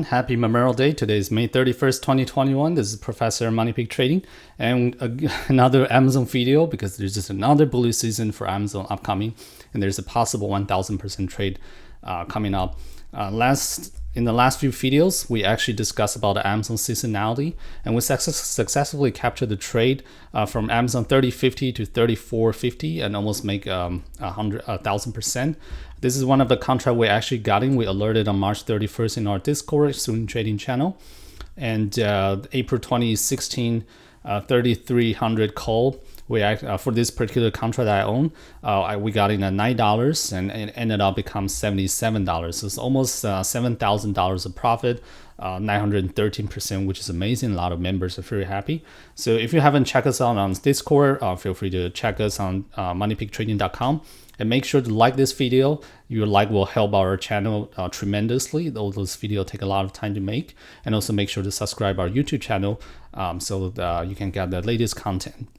Happy Memorial Day. Today is May 31st, 2021. This is Professor MoneyPigTrading and another Amazon video because there's just another bullish season for Amazon upcoming and there's a possible 1000% trade coming up. In the last few videos, we actually discussed about the Amazon seasonality and we successfully captured the trade from Amazon 30.50 to 34.50 and almost make 1,000%. This is one of the contract we actually got in. We alerted on March 31st in our Discord swing trading channel. And April 2016, 3,300 call. For this particular contract I own, we got in at $9 and it ended up become $77. So it's almost $7,000 of profit, 913%, which is amazing. A lot of members are very happy. So if you haven't checked us out on Discord, feel free to check us on MoneyPigTrading.com. And make sure to like this video. Your like will help our channel tremendously. Those videos take a lot of time to make. And also make sure to subscribe our YouTube channel so that you can get the latest content.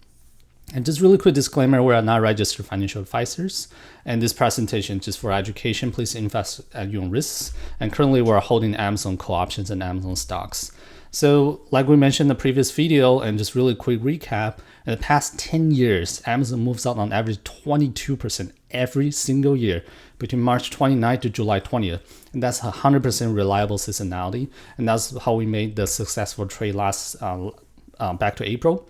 And just really quick disclaimer, we are not registered financial advisors. And this presentation is just for education. Please invest at your own risks. And currently we're holding Amazon call options and Amazon stocks. So like we mentioned in the previous video, and just really quick recap, in the past 10 years, Amazon moves out on average 22% every single year between March 29th to July 20th. And that's 100% reliable seasonality. And that's how we made the successful trade last back to April.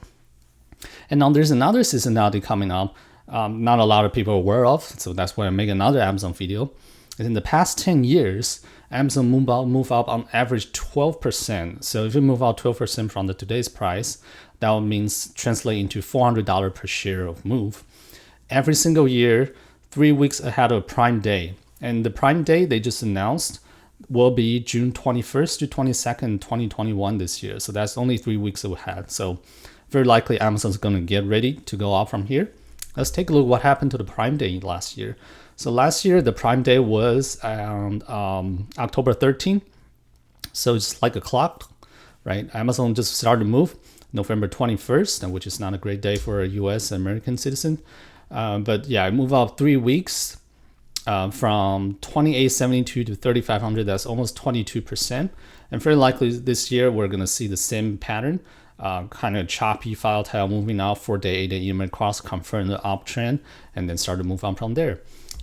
And now there's another seasonality coming up, not a lot of people are aware of, so that's why I make another Amazon video. And in the past 10 years, Amazon move up on average 12%. So if you move out 12% from the today's price, that means translate into $400 per share of move. Every single year, 3 weeks ahead of Prime Day. And the Prime Day they just announced will be June 21st to 22nd, 2021 this year. So that's only 3 weeks ahead. So very likely Amazon's going to get ready to go out from here. Let's take a look at what happened to the Prime Day last year. So last year, the Prime Day was on October 13th. So it's like a clock, right? Amazon just started to move November 21st, which is not a great day for a US American citizen. But yeah, I moved up 3 weeks from 2872 to 3500. That's almost 22%. And very likely this year, we're going to see the same pattern. Kind of choppy volatile moving out 4-day, 8-day EMA cross, confirm the uptrend, and then start to move on from there.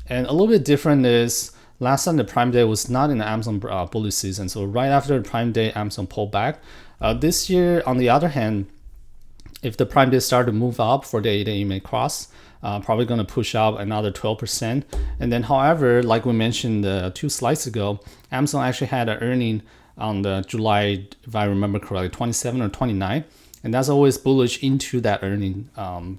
And a little bit different is last time the Prime Day was not in the Amazon bullish season. So right after the Prime Day, Amazon pulled back. This year, on the other hand, if the Prime Day start to move up 4-day, 8-day EMA cross, probably going to push up another 12%. And then, however, like we mentioned 2 slides ago, Amazon actually had an earning on the July, if I remember correctly, 27 or 29, and that's always bullish into that earning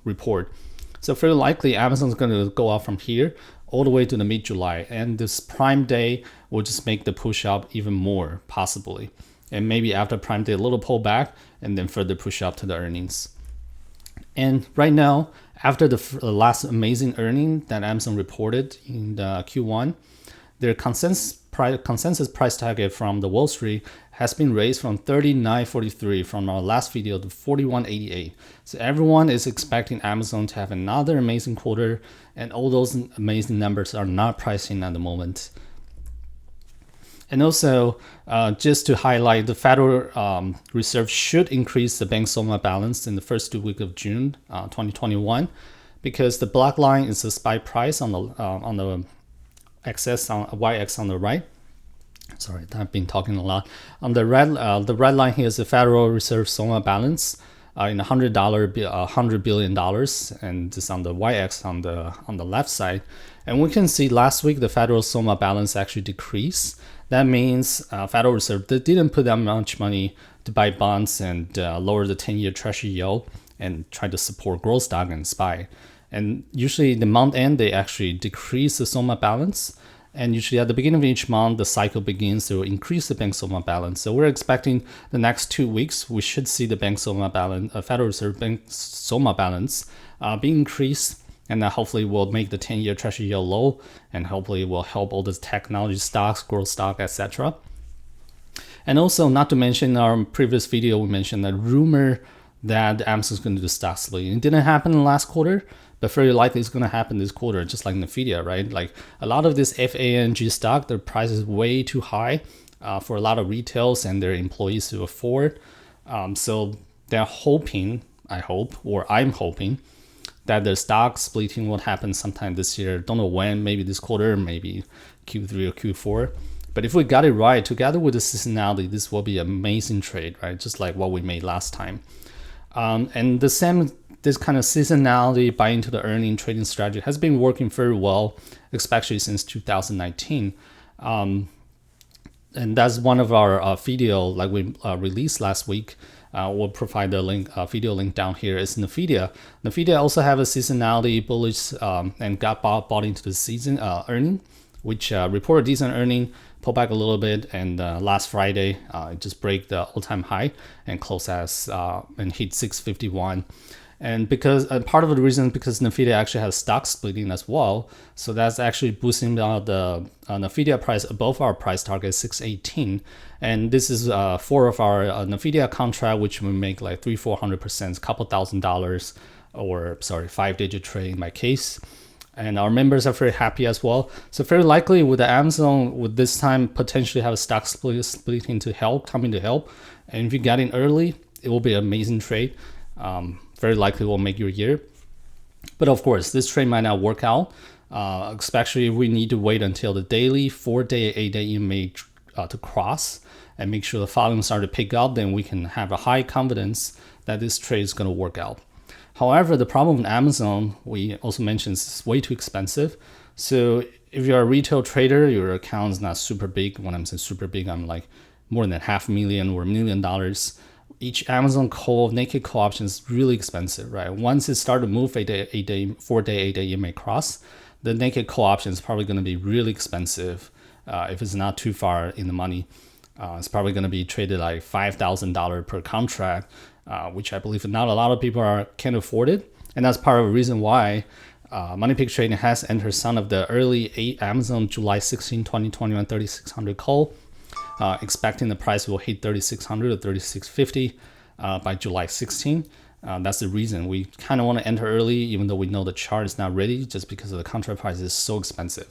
report. So very likely Amazon's going to go up from here all the way to the mid-July, and this Prime Day will just make the push up even more possibly. And maybe after Prime Day, a little pullback, and then further push up to the earnings. And right now, after the last amazing earning that Amazon reported in the Q1, their consensus price target from the Wall Street has been raised from 39.43 from our last video to 41.88. So everyone is expecting Amazon to have another amazing quarter, and all those amazing numbers are not pricing at the moment. And also, just to highlight, the Federal Reserve should increase the bank SOMA balance in the first 2 weeks of June 2021, because the black line is the spy price on the axis on y-axis on the right. Sorry, I've been talking a lot. On the red line here is the Federal Reserve SOMA balance in $100 billion, and this on the y-axis on the left side. And we can see last week the Federal SOMA balance actually decreased. That means Federal Reserve didn't put that much money to buy bonds and lower the 10-year Treasury yield and try to support growth stock and SPY. And usually the month end, they actually decrease the SOMA balance. And usually at the beginning of each month, the cycle begins to increase the bank SOMA balance. So we're expecting the next 2 weeks, we should see the bank SOMA balance, Federal Reserve bank SOMA balance be increased. And that hopefully will make the 10-year Treasury yield low, and hopefully will help all the technology stocks, growth stock, etc. And also, not to mention, in our previous video, we mentioned that rumor that Amazon's going to do stock split. It didn't happen in the last quarter, but very likely it's going to happen this quarter, just like Nvidia, right? Like a lot of this FANG stock, their price is way too high. for a lot of retails and their employees to afford. So they're hoping, I hope, or I'm hoping, that the stock splitting will happen sometime this year. Don't know when, maybe this quarter, maybe Q3 or Q4. But if we got it right, together with the seasonality, this will be an amazing trade, right? Just like what we made last time. And the same, this kind of seasonality buy into the earning trading strategy has been working very well, especially since 2019. And that's one of our video, like we released last week. We'll provide the link, video link down here. It's NVIDIA. NVIDIA also have a seasonality bullish and got bought into the season earning, which reported decent earning, pull back a little bit, and last Friday it just break the all-time high and close as and hit 651. And because part of the reason because NVIDIA actually has stock splitting as well, so that's actually boosting the NVIDIA price above our price target 618. And this is 4 of our NVIDIA contract, which will make like 300-400%, couple $1,000, or sorry, 5-digit trade in my case. And our members are very happy as well. So very likely with the Amazon, would this time potentially have a stock splitting to help, coming to help. And if you get in early, it will be an amazing trade. Very likely will make your year. But of course, this trade might not work out, especially if we need to wait until the daily, 4-day, 8-day EMA to cross and make sure the volume start to pick up, then we can have a high confidence that this trade is going to work out. However, the problem with Amazon, we also mentioned, is way too expensive. So if you're a retail trader, your account is not super big. When I'm saying super big, I'm like more than $500,000 or $1 million. Each Amazon call, naked call option is really expensive, right? Once it starts to move 4-day, 8-day EMA cross, the naked call option is probably going to be really expensive if it's not too far in the money. It's probably going to be traded like $5,000 per contract, which I believe not a lot of people can afford it. And that's part of the reason why MoneyPigTrading has entered some of the early Amazon July 16, 2021 3600 call, expecting the price will hit 3600 or 3650 by July 16. That's the reason we kind of want to enter early, even though we know the chart is not ready, just because of the contract price is so expensive.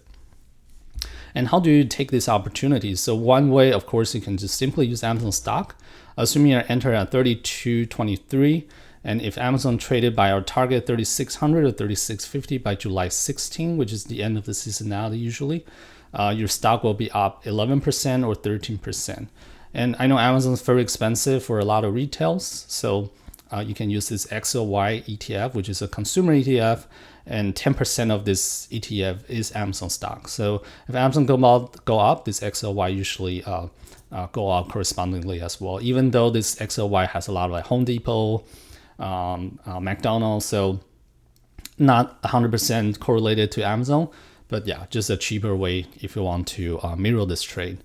And how do you take this opportunity? So one way, of course, you can just simply use Amazon stock, assuming you're entered at 32.23. And if Amazon traded by our target 3600 or 3650 by July 16, which is the end of the seasonality usually, your stock will be up 11% or 13%. And I know Amazon is very expensive for a lot of retails, so you can use this XLY ETF, which is a consumer ETF, and 10% of this ETF is Amazon stock. So if Amazon go up, this XLY usually go up correspondingly as well, even though this XLY has a lot of like Home Depot, McDonald's, so not 100% correlated to Amazon, but yeah, just a cheaper way if you want to mirror this trade.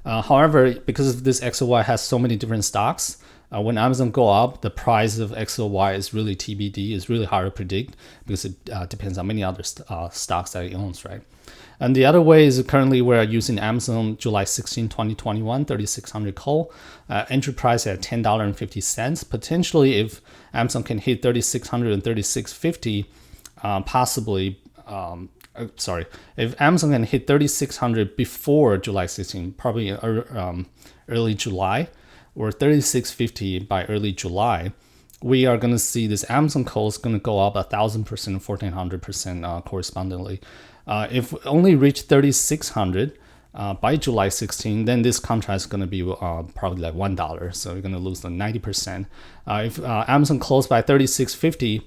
However, because this XLY has so many different stocks, when Amazon go up, the price of XLY is really TBD. It's really hard to predict because it depends on many other stocks that it owns, right? And the other way is currently we're using Amazon July 16, 2021, 3600 call, entry price at $10.50. Potentially, if Amazon can hit 3600 and 3650, possibly, if Amazon can hit 3600 before July 16, probably early July, or 3650 by early July, we are going to see this Amazon call is going to go up 1,000%, 1,400% correspondingly. If we only reach 3,600 by July 16, then this contract is going to be probably like $1. So you're going to lose the 90%. If Amazon closed by 3,650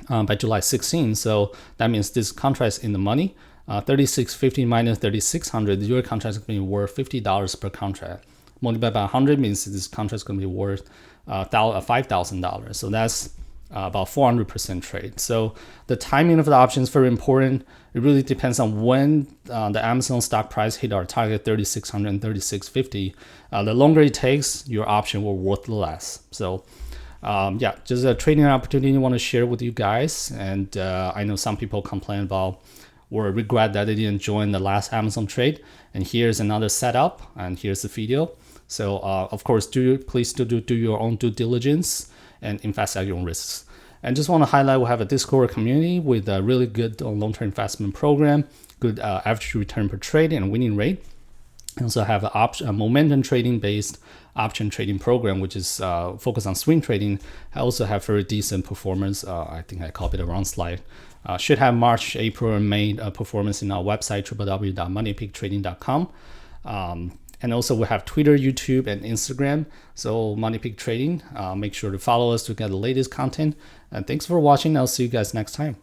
by July 16, so that means this contract is in the money. 3,650 minus 3,600, your contract is going to be worth $50 per contract. Multiplied by 100 means this contract is going to be worth $5,000. So that's about 400% trade. So the timing of the option is very important. It really depends on when the Amazon stock price hit our target 3,600 and 3,650. The longer it takes, your option will worth less. So yeah, just a trading opportunity I want to share with you guys. And I know some people complain about or regret that they didn't join the last Amazon trade. And here's another setup, and here's the video. So of course, please do your own due diligence and invest at your own risks. And just want to highlight, we have a Discord community with a really good long-term investment program, good average return per trade and winning rate. I also have a momentum trading based option trading program, which is focused on swing trading. I also have very decent performance. I think I copied the wrong slide. Should have March, April, and May performance in our website, www.moneypigtrading.com. And also we have Twitter, YouTube, and Instagram. So MoneyPig Trading. Make sure to follow us to get the latest content. And thanks for watching. I'll see you guys next time.